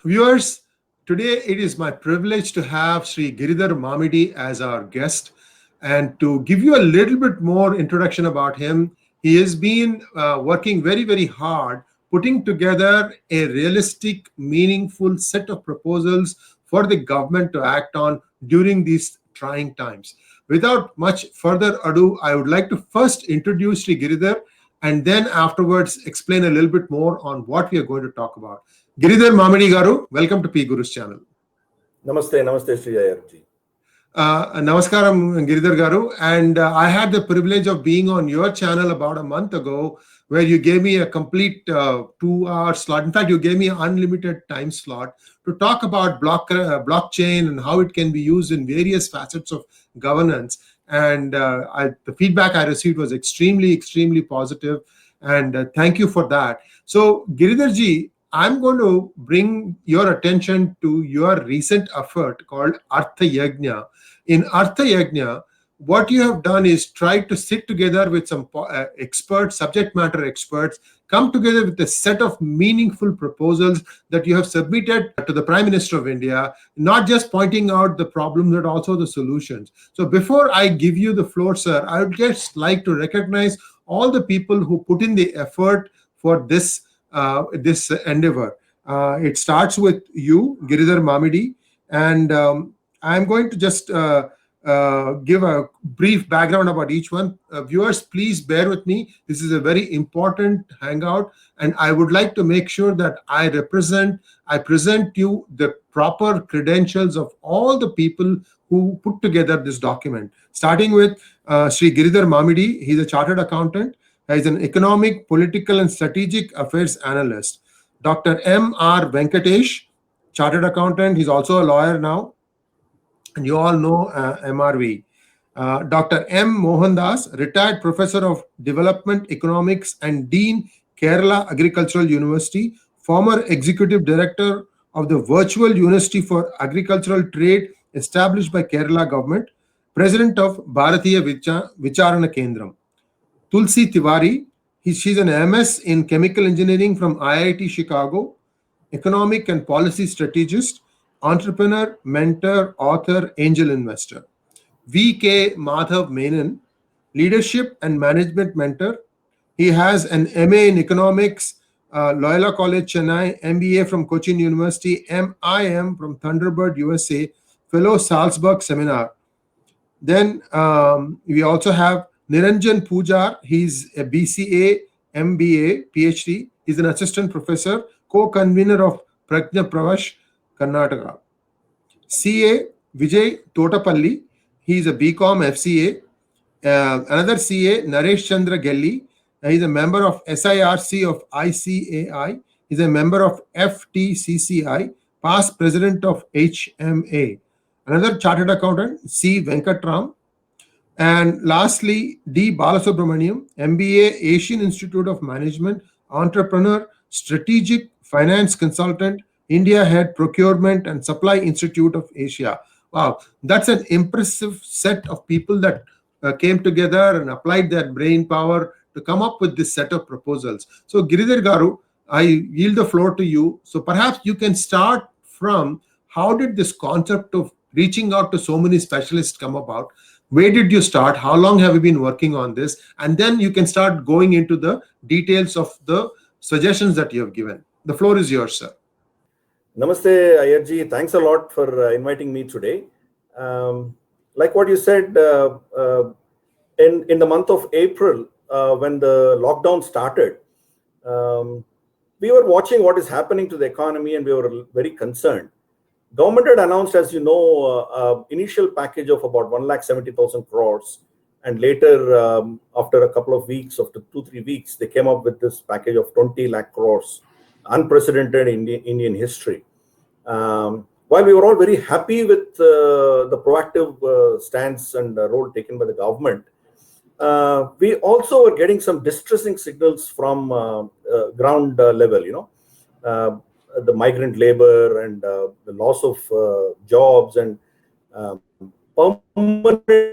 Viewers, today it is my privilege to have Sri Giridhar Mamidi as our guest. And to give you a little bit more introduction about him, he has been working very, very hard, putting together a realistic, meaningful set of proposals for the government to act on during these trying times. Without much further ado, I would like to first introduce Sri Giridhar and then afterwards explain a little bit more on what we are going to talk about. Giridhar Mamidi Garu, welcome to PGurus channel. Namaste, Sri Ayarji. Namaskaram, Giridhar Garu. And I had the privilege of being on your channel about a month ago, where you gave me a complete 2 hour slot. In fact, you gave me an unlimited time slot to talk about blockchain and how it can be used in various facets of governance. And the feedback I received was extremely, extremely positive. And thank you for that. So, Giridharji, I'm going to bring your attention to your recent effort called Arth Yagna. In Arth Yagna, what you have done is try to sit together with some experts, subject matter experts, come together with a set of meaningful proposals that you have submitted to the Prime Minister of India, not just pointing out the problems, but also the solutions. So before I give you the floor, sir, I would just like to recognize all the people who put in the effort for this endeavor. It starts with you, Giridhar Mamidi, and I'm going to just give a brief background about each one. Viewers, please bear with me. This is a very important hangout, and I would like to make sure that I present you the proper credentials of all the people who put together this document. Starting with Sri Giridhar Mamidi. He's a chartered accountant. He's an economic, political, and strategic affairs analyst. Dr. R Venkatesh, chartered accountant. He's also a lawyer now. And you all know MRV. Dr. M. Mohandas, retired professor of development economics and Dean, Kerala Agricultural University, former executive director of the Virtual University for Agricultural Trade established by Kerala government, president of Bharatiya Vicharana Kendram. Tulsi Tiwari, she's an MS in chemical engineering from IIT Chicago, economic and policy strategist, entrepreneur, mentor, author, angel investor. V.K. Madhav Menon, leadership and management mentor. He has an MA in economics, Loyola College, Chennai, MBA from Cochin University, MIM from Thunderbird, USA, fellow Salzburg Seminar. Then we also have Niranjan Pujar. He's a BCA, MBA, PhD. He's an assistant professor, co-convener of Prajna Pravash, Karnataka. CA Vijay Totapalli. He's a BCom FCA. Another CA, Naresh Chandra Gelli. He's a member of SIRC of ICAI. He's a member of FTCCI, past president of HMA. Another chartered accountant, C. Venkatram. And lastly, D. Balasubramaniam, MBA, Asian Institute of Management, entrepreneur, strategic finance consultant, India Head Procurement and Supply Institute of Asia. Wow, that's an impressive set of people that came together and applied their brain power to come up with this set of proposals. So, Giridhar Garu, I yield the floor to you. So perhaps you can start from how did this concept of reaching out to so many specialists come about? Where did you start? How long have you been working on this? And then you can start going into the details of the suggestions that you have given. The floor is yours, sir. Namaste, Ayarji. Thanks a lot for inviting me today. Like what you said, in the month of April, when the lockdown started, we were watching what is happening to the economy and we were very concerned. Government had announced, as you know, initial package of about 1,70,000 crores. And later, after a couple of weeks, after 2-3 weeks, they came up with this package of 20 lakh crores, unprecedented in Indian history. While we were all very happy with the proactive stance and role taken by the government, we also were getting some distressing signals from ground level, the migrant labor and the loss of jobs and permanent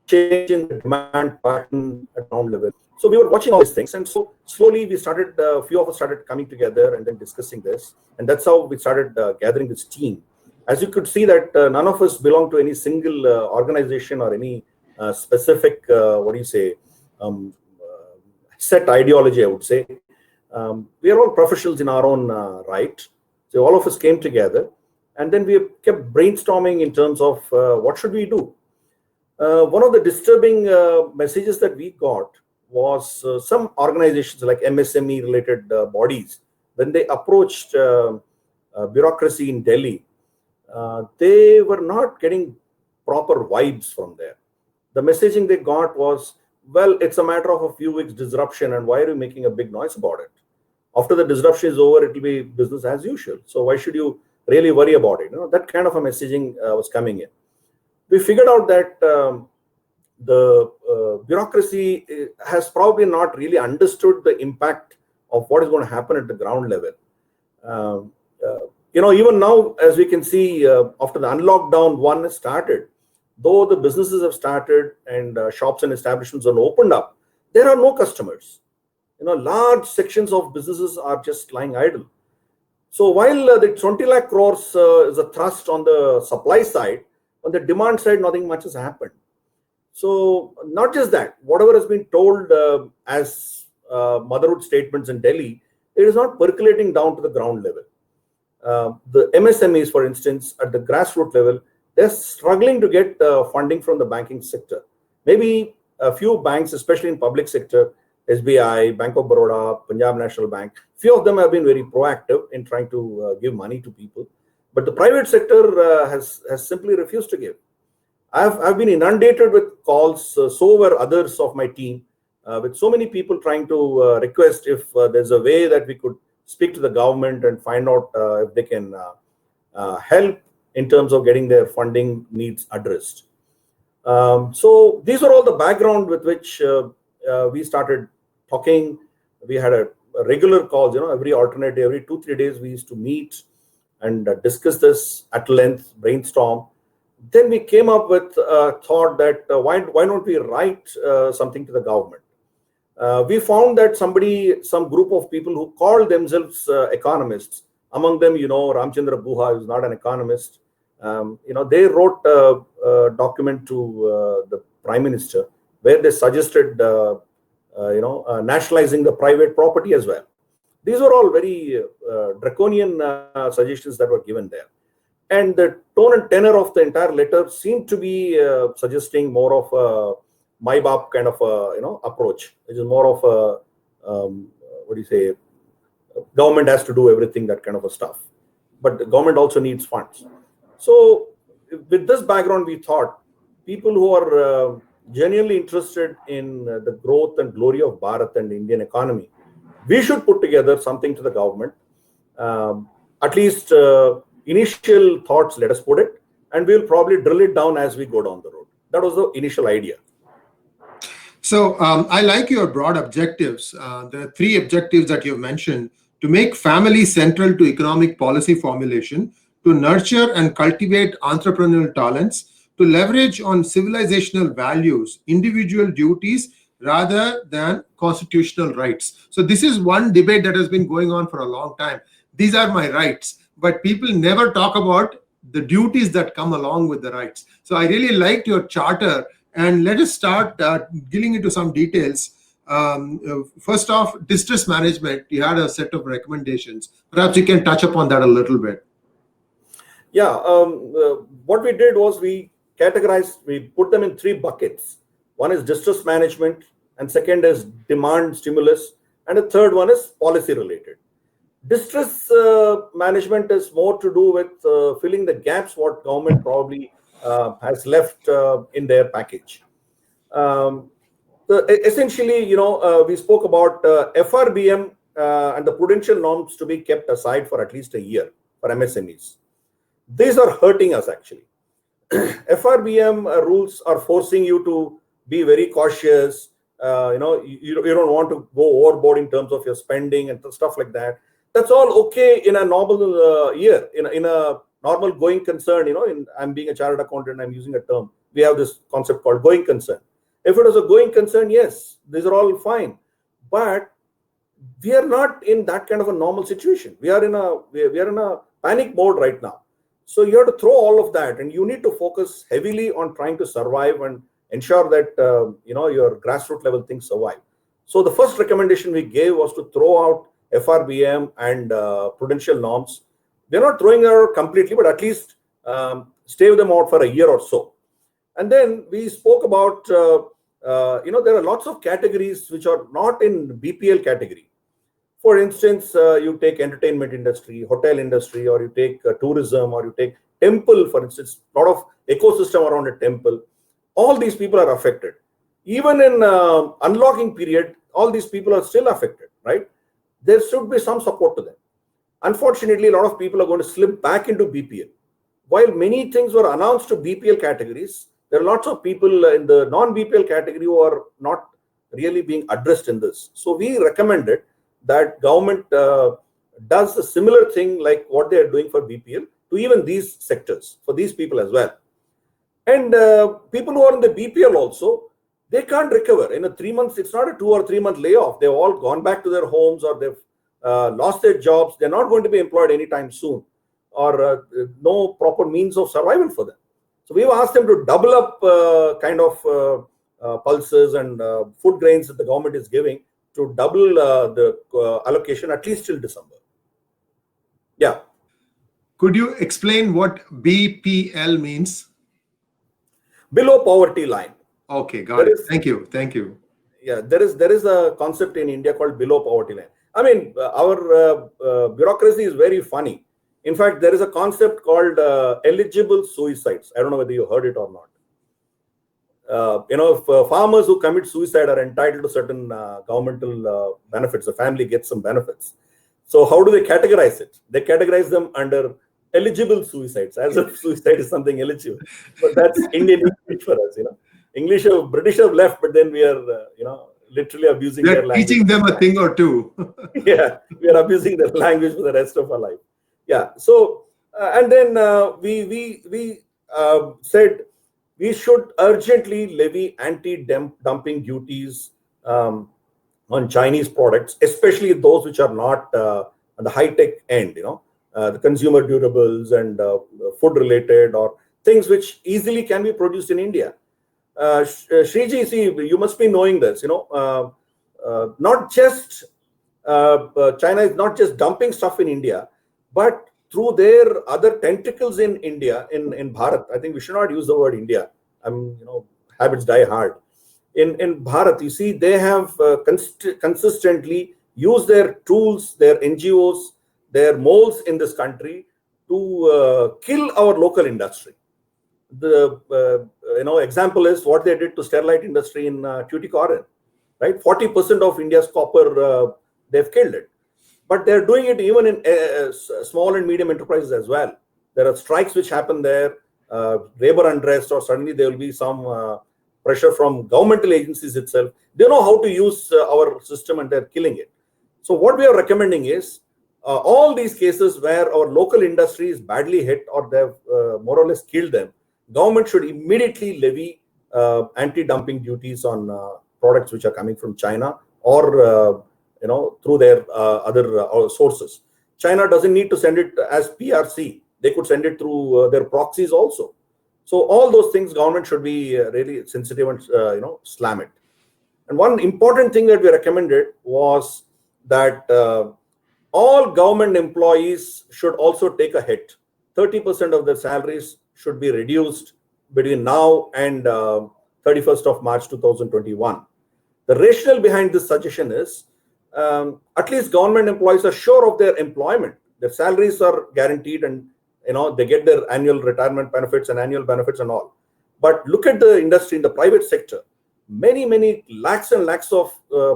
change in the demand pattern at ground level. So we were watching all these things, and so slowly we started. A few of us started coming together and then discussing this, and that's how we started gathering this team. As you could see, that none of us belong to any single organization or any specific set ideology, I would say. We are all professionals in our own right. So all of us came together, and then we kept brainstorming in terms of what should we do. One of the disturbing messages that we got was some organizations like MSME related bodies, when they approached bureaucracy in Delhi, they were not getting proper vibes from there. The messaging they got was, well, it's a matter of a few weeks disruption, and why are you making a big noise about it? After the disruption is over, it will be business as usual. So why should you really worry about it? That kind of a messaging was coming in. We figured out that the bureaucracy has probably not really understood the impact of what is going to happen at the ground level. Even now, as we can see, after the unlockdown one has started, though the businesses have started and shops and establishments are opened up, there are no customers. Large sections of businesses are just lying idle. So while the 20 lakh crores is a thrust on the supply side, on the demand side, nothing much has happened. So not just that, whatever has been told as motherhood statements in Delhi, it is not percolating down to the ground level. The MSMEs, for instance, at the grassroots level, they're struggling to get funding from the banking sector. Maybe a few banks, especially in public sector, SBI, Bank of Baroda, Punjab National Bank, few of them have been very proactive in trying to give money to people. But the private sector has simply refused to give. I've been inundated with calls, so were others of my team, with so many people trying to request if there's a way that we could speak to the government and find out if they can help in terms of getting their funding needs addressed. So these are all the background with which we started talking. We had a regular calls, every alternate day, every 2-3 days we used to meet and discuss this at length, brainstorm. Then we came up with a thought that why don't we write something to the government? We found that some group of people who called themselves economists, among them, Ramchandra Guha, who's not an economist, they wrote a document to the Prime Minister where they suggested, nationalizing the private property as well. These were all very draconian suggestions that were given there. And the tone and tenor of the entire letter seemed to be suggesting more of a my bap kind of approach, which is more of a government has to do everything, that kind of a stuff. But the government also needs funds. So with this background, we thought people who are genuinely interested in the growth and glory of Bharat and the Indian economy, we should put together something to the government. At least initial thoughts, let us put it, and we'll probably drill it down as we go down the road. That was the initial idea. So I like your broad objectives. The 3 objectives that you've mentioned: to make family central to economic policy formulation, to nurture and cultivate entrepreneurial talents, to leverage on civilizational values, individual duties rather than constitutional rights. So this is one debate that has been going on for a long time. These are my rights, but people never talk about the duties that come along with the rights. So I really liked your charter, and let us start getting into some details. First off, distress management, you had a set of recommendations. Perhaps you can touch upon that a little bit. Yeah, what we did was we put them in 3 buckets. One is distress management, and second is demand stimulus, and the third one is policy related. Distress management is more to do with filling the gaps what government probably has left in their package. Essentially, we spoke about FRBM and the prudential norms to be kept aside for at least a year for MSMEs. These are hurting us actually. FRBM rules are forcing you to be very cautious. You don't want to go overboard in terms of your spending and stuff like that. That's all okay in a normal year, in a normal going concern. I'm being a chartered accountant, I'm using a term. We have this concept called going concern. If it was a going concern, yes, these are all fine. But we are not in that kind of a normal situation. We are in a panic mode right now. So you have to throw all of that, and you need to focus heavily on trying to survive and ensure that your grassroots level things survive. So the first recommendation we gave was to throw out FRBM and prudential norms. They're not throwing it out completely, but at least stay them out for a year or so. And then we spoke about there are lots of categories which are not in BPL category. For instance, you take entertainment industry, hotel industry, or you take tourism, or you take temple, for instance, a lot of ecosystem around a temple. All these people are affected. Even in unlocking period, all these people are still affected, right? There should be some support to them. Unfortunately, a lot of people are going to slip back into BPL. While many things were announced to BPL categories, there are lots of people in the non-BPL category who are not really being addressed in this. So we recommended that government does a similar thing like what they are doing for BPL to even these sectors, for these people as well. And people who are in the BPL also, they can't recover. In a 3 months, it's not a 2 or 3 month layoff. They've all gone back to their homes, or they've lost their jobs. They're not going to be employed anytime soon, or no proper means of survival for them. So we've asked them to double up pulses and food grains that the government is giving, to double the allocation at least till December. Yeah. Could you explain what BPL means? Below poverty line. Okay, got it. Thank you. Yeah, there is a concept in India called below poverty line. I mean, our bureaucracy is very funny. In fact, there is a concept called eligible suicides. I don't know whether you heard it or not. If farmers who commit suicide are entitled to certain governmental benefits, the family gets some benefits. So how do they categorize it? They categorize them under eligible suicides, as if suicide is something eligible. But that's Indian English for us, English, British have left, but then we are, literally abusing their language. Teaching them a thing or two. Yeah, we are abusing their language for the rest of our life. Yeah. So, and then we said we should urgently levy anti-dumping duties on Chinese products, especially those which are not on the high-tech end, the consumer durables and food-related, or things which easily can be produced in India. Shriji, see, you must be knowing this, not just China is not just dumping stuff in India, but through their other tentacles in India, in Bharat. I think we should not use the word India. Habits die hard. In Bharat, you see, they have consistently used their tools, their NGOs, their moles in this country to kill our local industry. The example is what they did to Sterlite industry in Tuticorin, right? 40% of India's copper, they've killed it. But they're doing it even in small and medium enterprises as well. There are strikes which happen there, labor unrest, or suddenly there will be some pressure from governmental agencies itself. They know how to use our system, and they're killing it. So what we are recommending is all these cases where our local industry is badly hit, or they've more or less killed them, government should immediately levy anti-dumping duties on products which are coming from China, or through their other sources. China doesn't need to send it as PRC. They could send it through their proxies also. So all those things, government should be really sensitive and slam it. And one important thing that we recommended was that all government employees should also take a hit. 30% of their salaries should be reduced between now and 31st of March 2021. The rationale behind this suggestion is at least government employees are sure of their employment. Their salaries are guaranteed, and they get their annual retirement benefits and annual benefits and all. But look at the industry in the private sector. Many lakhs and lakhs of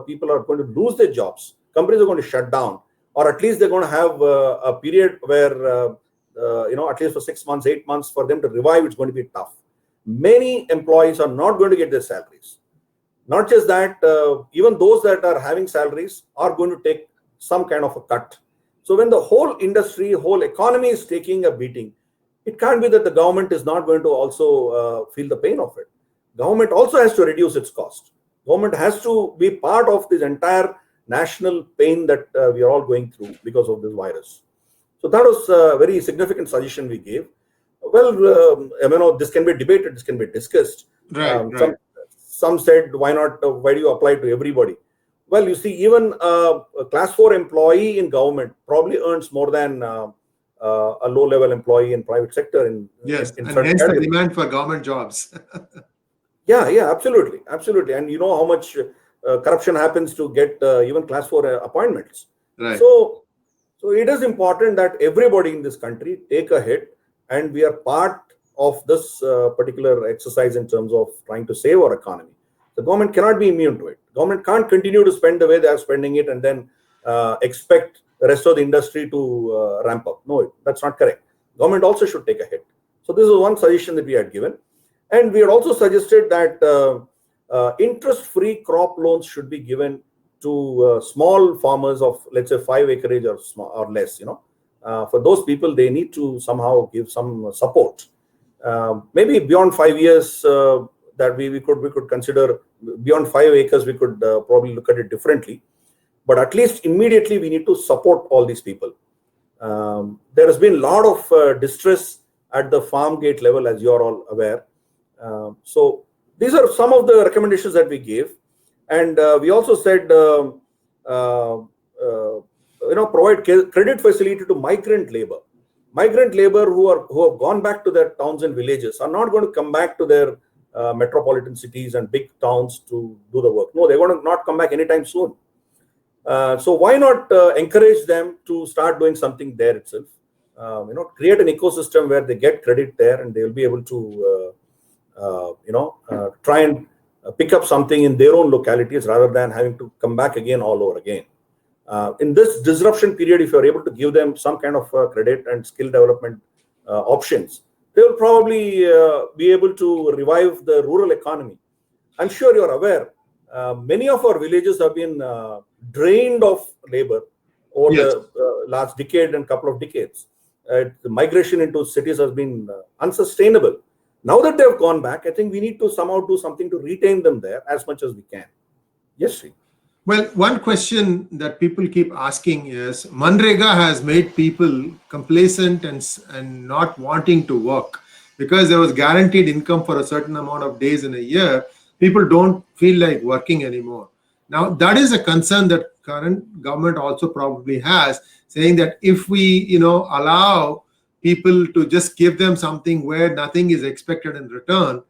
people are going to lose their jobs. Companies are going to shut down, or at least they're going to have a period where at least for 6 months, 8 months, for them to revive, it's going to be tough. Many employees are not going to get their salaries. Not just that, even those that are having salaries are going to take some kind of a cut. So when the whole industry, whole economy is taking a beating, it can't be that the government is not going to also feel the pain of it. government also has to reduce its cost. Government has to be part of this entire national pain that we are all going through because of this virus. So that was a very significant suggestion we gave. Well, this can be debated, this can be discussed. Right. Some said, why not? Why do you apply to everybody? Well, you see, even a class 4 employee in government probably earns more than a low-level employee in private sector. In and certain hence categories. the demand for government jobs. Yeah, absolutely. And you know how much corruption happens to get even class 4 appointments. Right. So it is important that everybody in this country take a hit, and we are part of this particular exercise in terms of trying to save our economy. The government cannot be immune to it. Government can't continue to spend the way they are spending it and then expect the rest of the industry to ramp up. No, that's not correct. Government also should take a hit. So this is one suggestion that we had given. And we had also suggested that interest-free crop loans should be given to small farmers of, let's say, 5 acreage or less. For those people, they need to somehow give some support. Maybe beyond 5 years, that we could consider beyond 5 acres, we could probably look at it differently. But at least immediately, we need to support all these people. There has been a lot of distress at the farm gate level, as you are all aware. So these are some of the recommendations that we gave, and we also said, provide credit facility to migrant labor. Migrant labor who have gone back to their towns and villages are not going to come back to their metropolitan cities and big towns to do the work. No, they're going to not come back anytime soon. So why not encourage them to start doing something there itself? Create an ecosystem where they get credit there, and they will be able to try and pick up something in their own localities rather than having to come back again all over again. In this disruption period, if you're able to give them some kind of credit and skill development options, they will probably be able to revive the rural economy. I'm sure you're aware, many of our villages have been drained of labor over the last decade and couple of decades. The migration into cities has been unsustainable. Now that they have gone back, I think we need to somehow do something to retain them there as much as we can. Yes, Sri. Well, one question that people keep asking is, Manrega has made people complacent and not wanting to work because there was guaranteed income for a certain amount of days in a year. People don't feel like working anymore. Now, that is a concern that current government also probably has, saying that if we, allow people to just give them something where nothing is expected in return,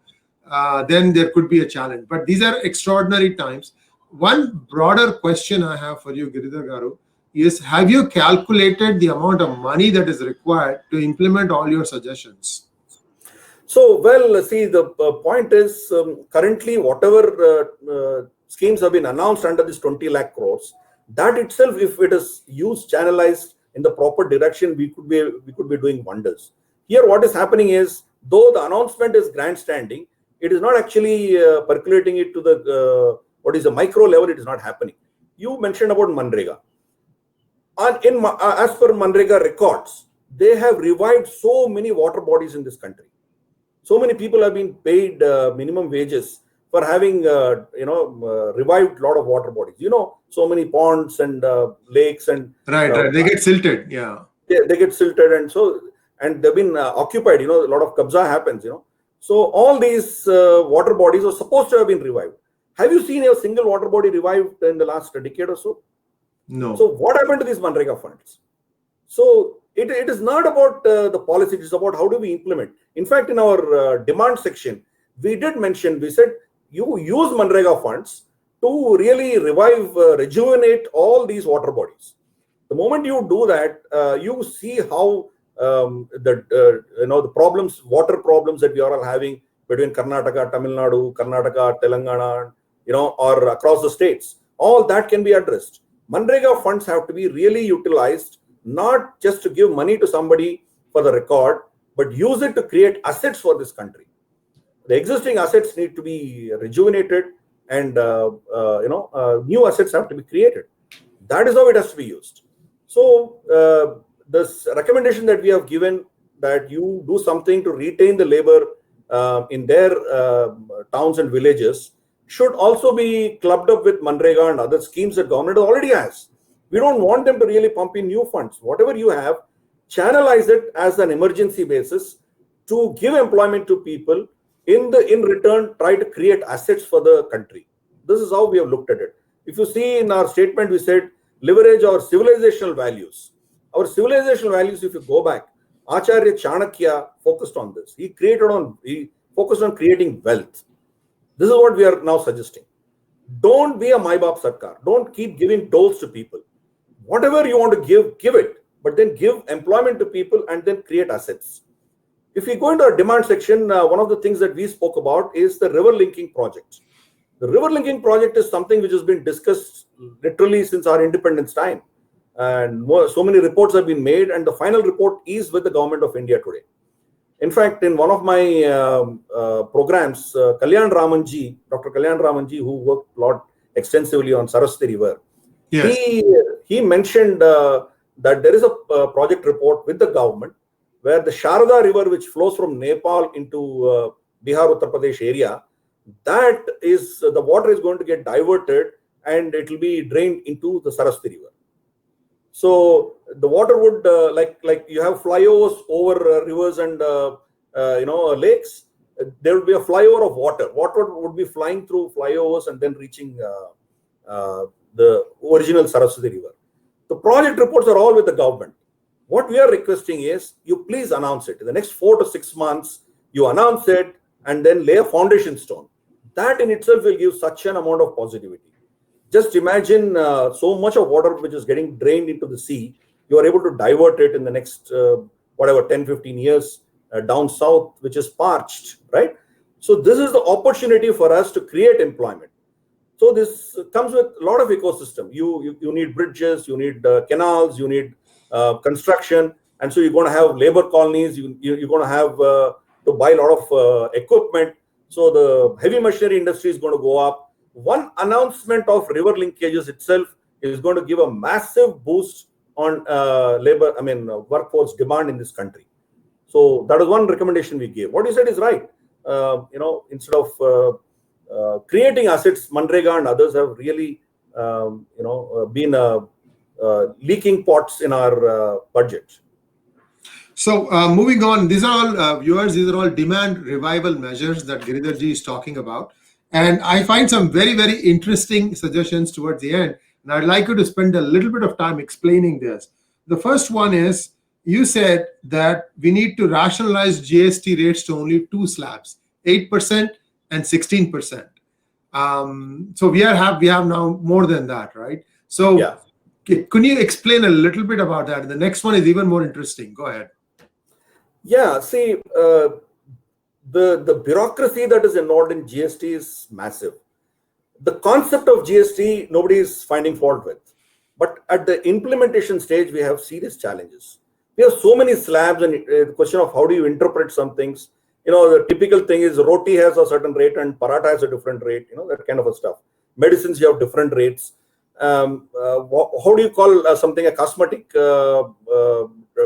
then there could be a challenge. But these are extraordinary times. One broader question I have for you, Giridhar Garu, is have you calculated the amount of money that is required to implement all your suggestions? So, well, see, the point is currently whatever schemes have been announced under this 20 lakh crores, that itself, if it is used, channelized in the proper direction, we could be doing wonders. Here, what is happening is, though the announcement is grandstanding, it is not actually percolating it to the what is the micro level. It is not happening. You mentioned about Manrega. As per Manrega records, they have revived so many water bodies in this country. So many people have been paid minimum wages for having revived a lot of water bodies. So many ponds and lakes and right. They get silted. Yeah, they get silted, and they've been occupied. A lot of kabza happens. So all these water bodies are supposed to have been revived. Have you seen a single water body revived in the last decade or so? No. So what happened to these Manrega funds? So it is not about the policy, it is about how do we implement. In fact, in our demand section, we did mention, we said, you use Manrega funds to really revive, rejuvenate all these water bodies. The moment you do that, you see how the problems, water problems that we are all having between Karnataka, Tamil Nadu, Karnataka, Telangana, or across the states, all that can be addressed. Manrega funds have to be really utilized, not just to give money to somebody for the record, but use it to create assets for this country. The existing assets need to be rejuvenated, and new assets have to be created. That is how it has to be used. So this recommendation that we have given, that you do something to retain the labor in their towns and villages should also be clubbed up with Manrega and other schemes that government already has. We don't want them to really pump in new funds. Whatever you have, channelize it as an emergency basis to give employment to people. In return, try to create assets for the country. This is how we have looked at it. If you see in our statement, we said leverage our civilizational values. Our civilizational values, if you go back, Acharya Chanakya focused on this. He focused on creating wealth. This is what we are now suggesting. Don't be a Mai Baap Sarkar. Don't keep giving doles to people. Whatever you want to give it, but then give employment to people and then create assets. If we go into our demand section, one of the things that we spoke about is the river linking project. The river linking project is something which has been discussed literally since our independence time. And so many reports have been made, and the final report is with the government of India today. In fact, in one of my programs, Dr. Kalyan Ramanji, who worked a lot extensively on Saraswati River, Yes. he mentioned that there is a project report with the government where the Sharada River, which flows from Nepal into Bihar, Uttar Pradesh area, that is the water is going to get diverted and it will be drained into the Saraswati River. So the water would like you have flyovers over rivers and lakes. There would be a flyover of water. Water would be flying through flyovers and then reaching the original Saraswati River. The project reports are all with the government. What we are requesting is you please announce it. In the next 4 to 6 months, you announce it and then lay a foundation stone. That in itself will give such an amount of positivity. Just imagine so much of water which is getting drained into the sea. You are able to divert it in the next 10, 15 years down south, which is parched, right? So this is the opportunity for us to create employment. So this comes with a lot of ecosystem. You need bridges, you need canals, you need construction, and so you're going to have labor colonies. You're going to have to buy a lot of equipment. So the heavy machinery industry is going to go up. One announcement of river linkages itself is going to give a massive boost on workforce demand in this country. So that is one recommendation we gave. What you said is right. Instead of creating assets, Manrega and others have really, been leaking pots in our budget. So moving on, these are all viewers. These are all demand revival measures that Giridharji is talking about, and I find some very, very interesting suggestions towards the end. And I'd like you to spend a little bit of time explaining this. The first one is you said that we need to rationalize GST rates to only 2 slabs, 8% and 16%. So we have now more than that, right? So yeah. Can you explain a little bit about that? The next one is even more interesting. Go ahead. Yeah, see, the bureaucracy that is involved in GST is massive. The concept of GST, nobody is finding fault with. But at the implementation stage, we have serious challenges. We have so many slabs, and the question of how do you interpret some things. The typical thing is roti has a certain rate and paratha has a different rate, that kind of a stuff. Medicines, you have different rates. How do you call something a cosmetic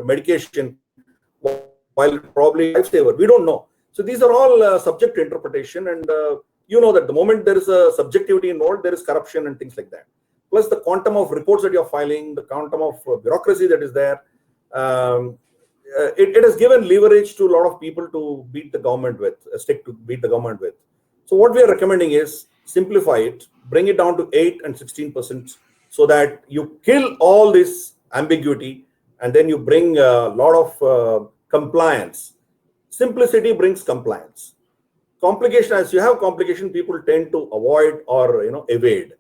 medication while probably lifesaver? We don't know. So these are all subject to interpretation, and that the moment there is a subjectivity involved, there is corruption and things like that. Plus the quantum of reports that you're filing, the quantum of bureaucracy that is there, it has given leverage to a lot of people to beat the government with, So what we are recommending is simplify it, bring it down to 8 and 16%, so that you kill all this ambiguity and then you bring a lot of compliance. Simplicity brings compliance. Complication, as you have complication, people tend to avoid or evade.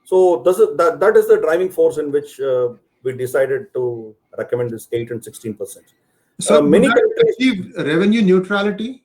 So that is the driving force in which we decided to recommend this 8 and 16%. So many countries achieve revenue neutrality.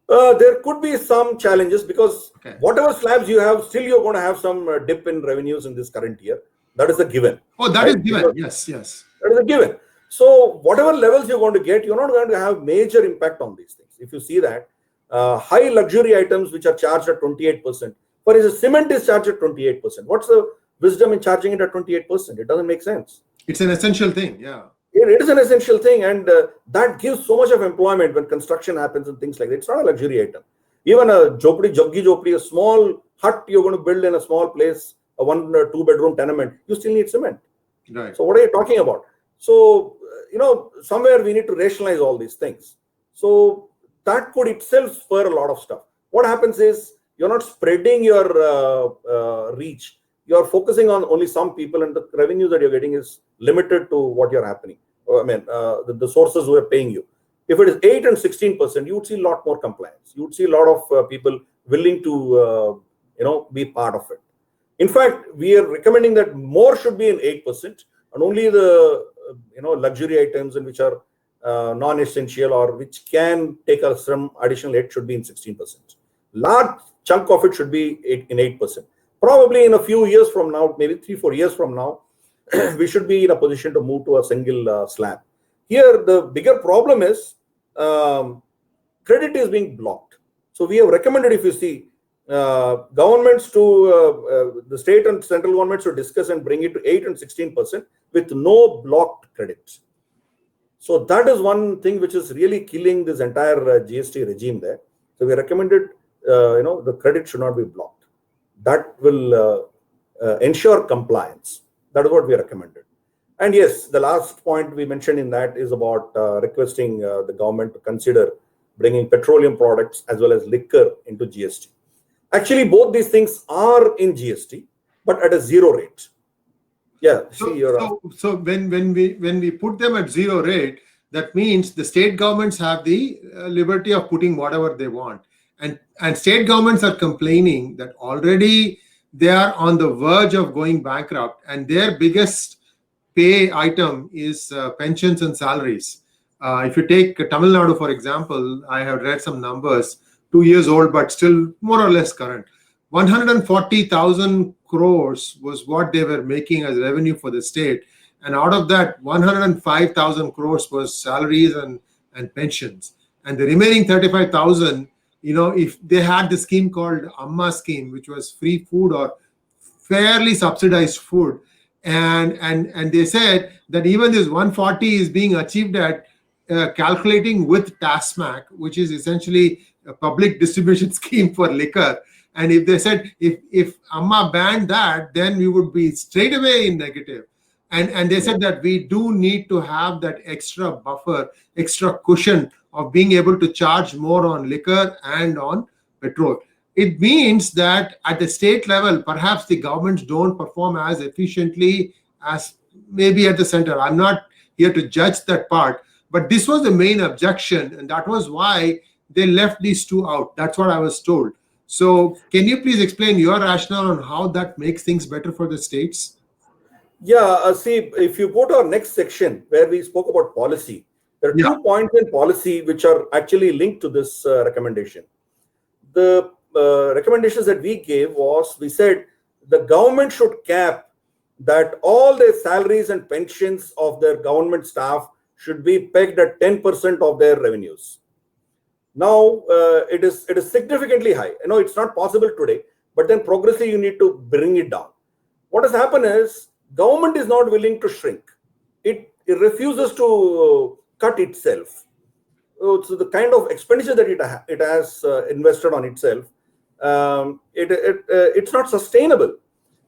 There could be some challenges because whatever slabs you have, still you're going to have some dip in revenues in this current year. That is a given. Oh, that is given. Yes. That is a given. So whatever levels you're going to get, you're not going to have major impact on these things. If you see that, high luxury items which are charged at 28%. For instance, cement is charged at 28%. What's the wisdom in charging it at 28%? It doesn't make sense. It's an essential thing. Yeah. It is an essential thing, and that gives so much of employment when construction happens and things like that. It's not a luxury item. Even a jopdi, jaggi jopdi, a small hut you're going to build in a small place, a 1 or 2 bedroom tenement, you still need cement. Right. So what are you talking about? So, somewhere we need to rationalize all these things. So that could itself spur a lot of stuff. What happens is you're not spreading your reach. You're focusing on only some people, and the revenue that you're getting is limited to what you're happening. The sources who are paying you. If it is 8 and 16%, you would see a lot more compliance. You would see a lot of people willing to, be part of it. In fact, we are recommending that more should be in 8%, and only the luxury items and which are non-essential or which can take us some additional 8 should be in 16%. Large chunk of it should be in 8%. Probably in a few years from now, maybe 3-4 years from now, we should be in a position to move to a single slab. Here, the bigger problem is credit is being blocked. So we have recommended, if you see, governments to the state and central governments to discuss and bring it to 8 and 16% with no blocked credits. So that is one thing which is really killing this entire GST regime there. So we recommended, the credit should not be blocked. That will ensure compliance. That is what we recommended. And yes, the last point we mentioned in that is about requesting the government to consider bringing petroleum products as well as liquor into GST. Actually, both these things are in GST, but at a 0 rate. Yeah. So when we put them at 0 rate, that means the state governments have the liberty of putting whatever they want, and state governments are complaining that already they are on the verge of going bankrupt, and their biggest pay item is pensions and salaries. If you take Tamil Nadu, for example, I have read some numbers, 2 years old, but still more or less current. 140,000 crores was what they were making as revenue for the state. And out of that, 105,000 crores was salaries and pensions. And the remaining 35,000, if they had the scheme called Amma scheme, which was free food or fairly subsidized food. And they said that even this 140 is being achieved at calculating with TASMAC, which is essentially a public distribution scheme for liquor. And if they said, if Amma banned that, then we would be straight away in negative. And they said that we do need to have that extra buffer, extra cushion of being able to charge more on liquor and on petrol. It means that at the state level, perhaps the governments don't perform as efficiently as maybe at the center. I'm not here to judge that part, but this was the main objection, and that was why they left these two out. That's what I was told. So can you please explain your rationale on how that makes things better for the states? Yeah, see, if you go to our next section where we spoke about policy, there are 2 points in policy which are actually linked to this recommendation. The recommendations that we gave was, we said the government should cap that all their salaries and pensions of their government staff should be pegged at 10% of their revenues. Now, it is significantly high. It's not possible today, but then progressively you need to bring it down. What has happened is government is not willing to shrink. It refuses to cut itself. So the kind of expenditure that it has invested on itself, it's not sustainable.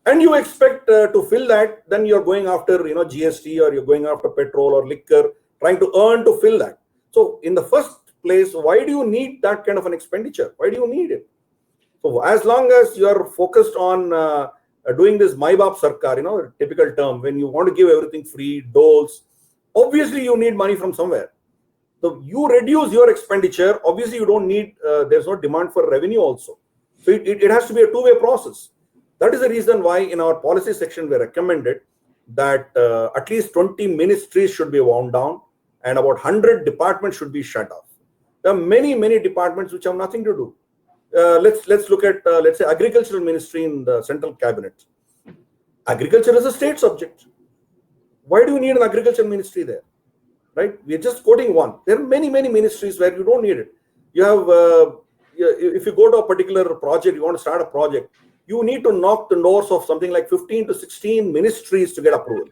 And you expect to fill that, then you're going after GST, or you're going after petrol or liquor, trying to earn to fill that. So in the first place, why do you need that kind of an expenditure? Why do you need it? So as long as you are focused on doing this Mai Baap Sarkar, typical term, when you want to give everything free, doles, obviously you need money from somewhere. So you reduce your expenditure, obviously you don't need, there's no demand for revenue also. So it has to be a two-way process. That is the reason why in our policy section we recommended that at least 20 ministries should be wound down and about 100 departments should be shut off. There are many departments which have nothing to do. Let's look at, let's say, agricultural ministry in the central cabinet. Agriculture is a state subject. Why do you need an agriculture ministry there? Right? We are just quoting one. There are many ministries where you don't need it. You have, if you go to a particular project, you want to start a project, you need to knock the doors of something like 15 to 16 ministries to get approval.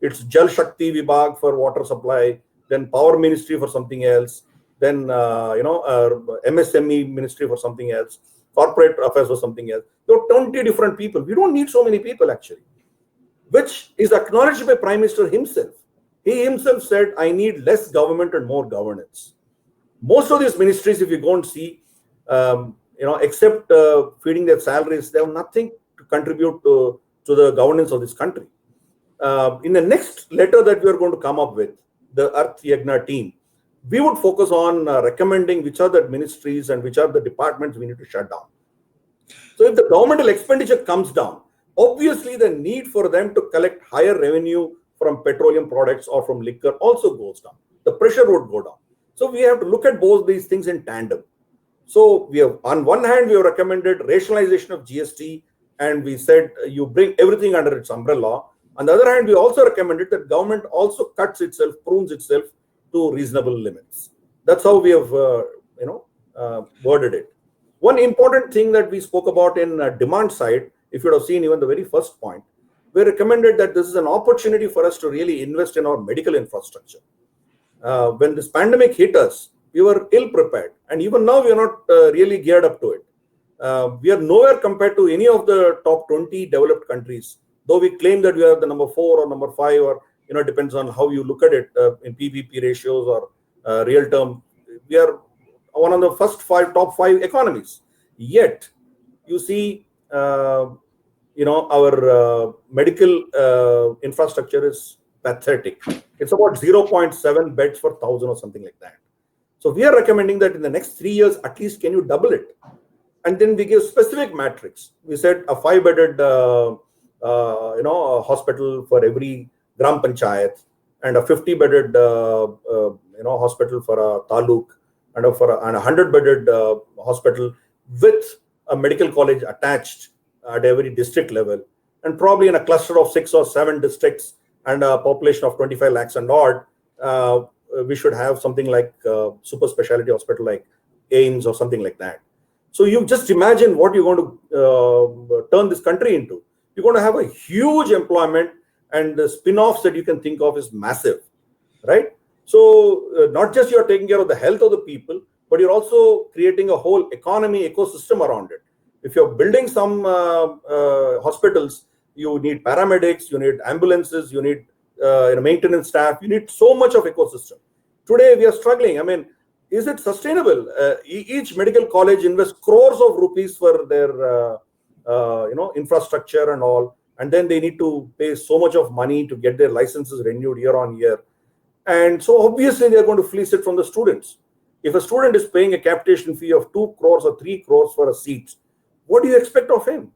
It's Jal Shakti Vibhag for water supply, then Power Ministry for something else, then MSME Ministry for something else, Corporate Affairs for something else. There are 20 different people. We don't need so many people actually, which is acknowledged by Prime Minister himself. He himself said, I need less government and more governance. Most of these ministries, if you go and see, except feeding their salaries, they have nothing to contribute to the governance of this country. In the next letter that we are going to come up with, the Arth Yagna team, we would focus on recommending which are the ministries and which are the departments we need to shut down. So if the governmental expenditure comes down, obviously the need for them to collect higher revenue from petroleum products or from liquor also goes down. The pressure would go down. So we have to look at both these things in tandem. So we have, on one hand, we have recommended rationalization of GST, and we said you bring everything under its umbrella. On the other hand, we also recommended that government also cuts itself, prunes itself to reasonable limits. That's how we have, worded it. One important thing that we spoke about in demand side, if you would have seen even the very first point, we recommended that this is an opportunity for us to really invest in our medical infrastructure. When this pandemic hit us, we were ill prepared, and even now we are not really geared up to it. We are nowhere compared to any of the top 20 developed countries, though we claim that we are the number 4 or number 5, or it depends on how you look at it in PPP ratios or real term. We are one of the top 5 economies. Yet, you see, our medical infrastructure is pathetic. It's about 0.7 beds per 1,000 or something like that. So we are recommending that in the next 3 years, at least can you double it? And then we give specific metrics. We said a 5-bedded hospital for every gram panchayat, and a 50-bedded hospital for a taluk, and a 100-bedded hospital with a medical college attached at every district level, and probably in a cluster of 6 or 7 districts and a population of 25 lakhs and odd, we should have something like super specialty hospital like AIIMS or something like that. So you just imagine what you're going to turn this country into. You're going to have a huge employment, and the spin-offs that you can think of is massive, right? So not just you're taking care of the health of the people, but you're also creating a whole economy ecosystem around it. If you're building some hospitals, you need paramedics, you need ambulances, you need maintenance staff, you need so much of ecosystem. Today we are struggling. I mean, is it sustainable? Each medical college invests crores of rupees for their infrastructure and all, and then they need to pay so much of money to get their licenses renewed year on year. And so obviously they're going to fleece it from the students. If a student is paying a capitation fee of 2 crores or 3 crores for a seat, what do you expect of him?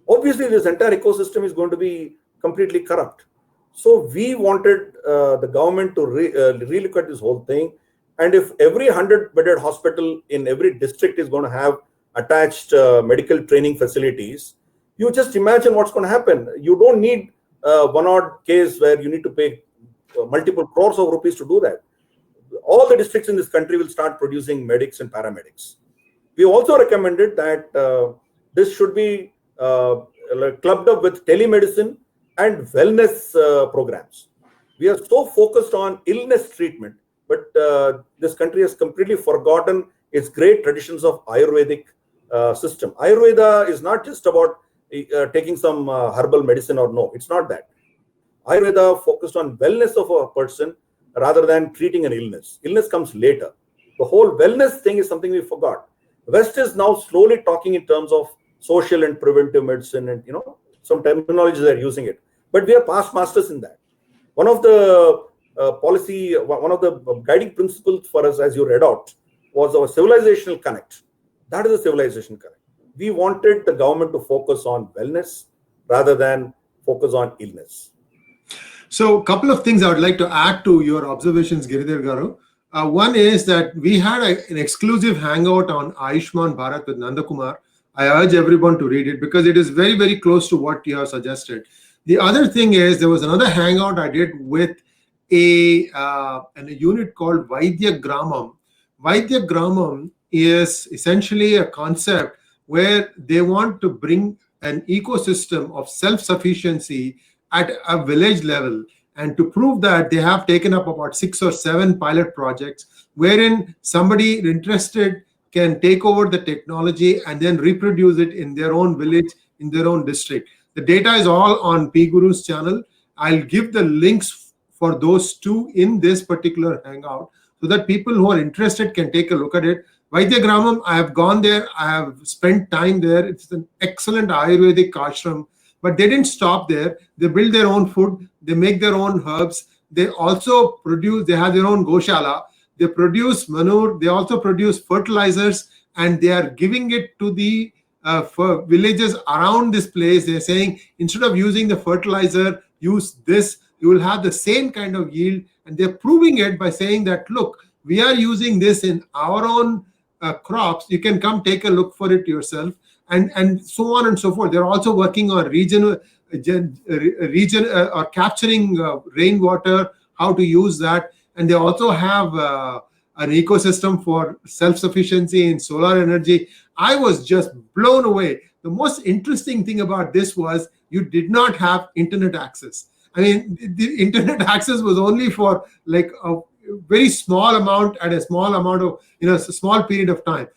Obviously, this entire ecosystem is going to be completely corrupt. So we wanted the government to relook at this whole thing. And if every 100-bedded hospital in every district is going to have attached medical training facilities, you just imagine what's going to happen. You don't need one odd case where you need to pay multiple crores of rupees to do that. All the districts in this country will start producing medics and paramedics. We also recommended that this should be clubbed up with telemedicine and wellness programs. We are so focused on illness treatment, but this country has completely forgotten its great traditions of Ayurvedic system. Ayurveda is not just about taking some herbal medicine or no, it's not that. Ayurveda focused on wellness of a person rather than treating an illness. Illness comes later. The whole wellness thing is something we forgot. West is now slowly talking in terms of social and preventive medicine, and some terminology they're using it. But we are past masters in that. One of the one of the guiding principles for us, as you read out, was our civilizational connect. That is a civilization connect. We wanted the government to focus on wellness rather than focus on illness. So a couple of things I would like to add to your observations, Giridhar Garu. One is that we had an exclusive hangout on Ayushman Bharat with Nandakumar. I urge everyone to read it because it is very, very close to what you have suggested. The other thing is there was another hangout I did with a unit called Vaidya Gramam. Vaidya Gramam is essentially a concept where they want to bring an ecosystem of self-sufficiency at a village level. And to prove that, they have taken up about 6 or 7 pilot projects wherein somebody interested can take over the technology and then reproduce it in their own village, in their own district. The data is all on PGurus channel. I'll give the links for those two in this particular hangout so that people who are interested can take a look at it. Vaidyagramam, I have gone there. I have spent time there. It's an excellent Ayurvedic ashram. But they didn't stop there. They build their own food. They make their own herbs. They also produce, they have their own goshala. They produce manure. They also produce fertilizers, and they are giving it to the for villages around this place. They're saying, instead of using the fertilizer, use this. You will have the same kind of yield. And they're proving it by saying that, look, we are using this in our own crops. You can come take a look for it yourself. And so on and so forth. They're also working on region or capturing rainwater, how to use that. And they also have an ecosystem for self-sufficiency in solar energy. I was just blown away. The most interesting thing about this was you did not have internet access. I mean, the internet access was only for like a very small amount at a small amount of, a small period of time.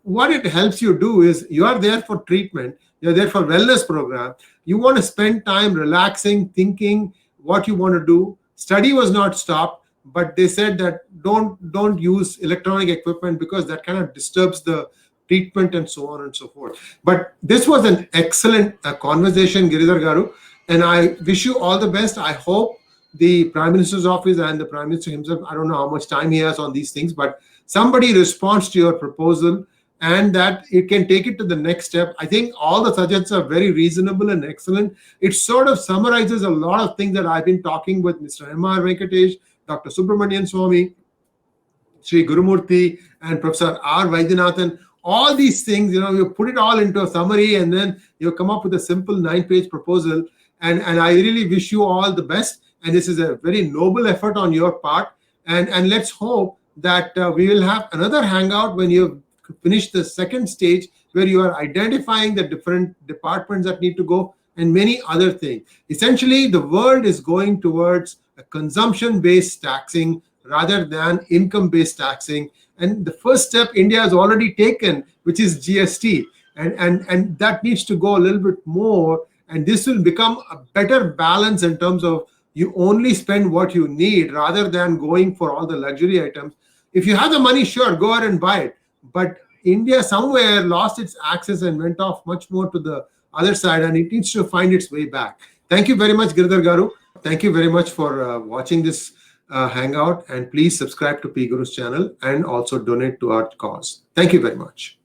What it helps you do is you are there for treatment, you're there for wellness program. You want to spend time relaxing, thinking what you want to do. Study was not stopped, but they said that don't use electronic equipment because that kind of disturbs the treatment and so on and so forth. But this was an excellent conversation, Giridhar Garu, and I wish you all the best. I hope the Prime Minister's office and the Prime Minister himself, I don't know how much time he has on these things, but somebody responds to your proposal and that it can take it to the next step. I think all the suggestions are very reasonable and excellent. It sort of summarizes a lot of things that I've been talking with Mr. R Venkatesh, Dr. Subramanian Swamy, Sri Gurumurthy, and Professor R Vaidyanathan. All these things, you put it all into a summary and then you come up with a simple 9-page proposal. And I really wish you all the best. And this is a very noble effort on your part. And let's hope that we will have another hangout when you finish the second stage, where you are identifying the different departments that need to go and many other things. Essentially, the world is going towards a consumption-based taxing rather than income-based taxing. And the first step India has already taken, which is GST. And that needs to go a little bit more. And this will become a better balance in terms of you only spend what you need rather than going for all the luxury items. If you have the money, sure, go ahead and buy it. But India somewhere lost its access and went off much more to the other side, and it needs to find its way back. Thank you very much, Giridhar Garu. Thank you very much for watching this hangout, and please subscribe to PGurus channel and also donate to our cause. Thank you very much.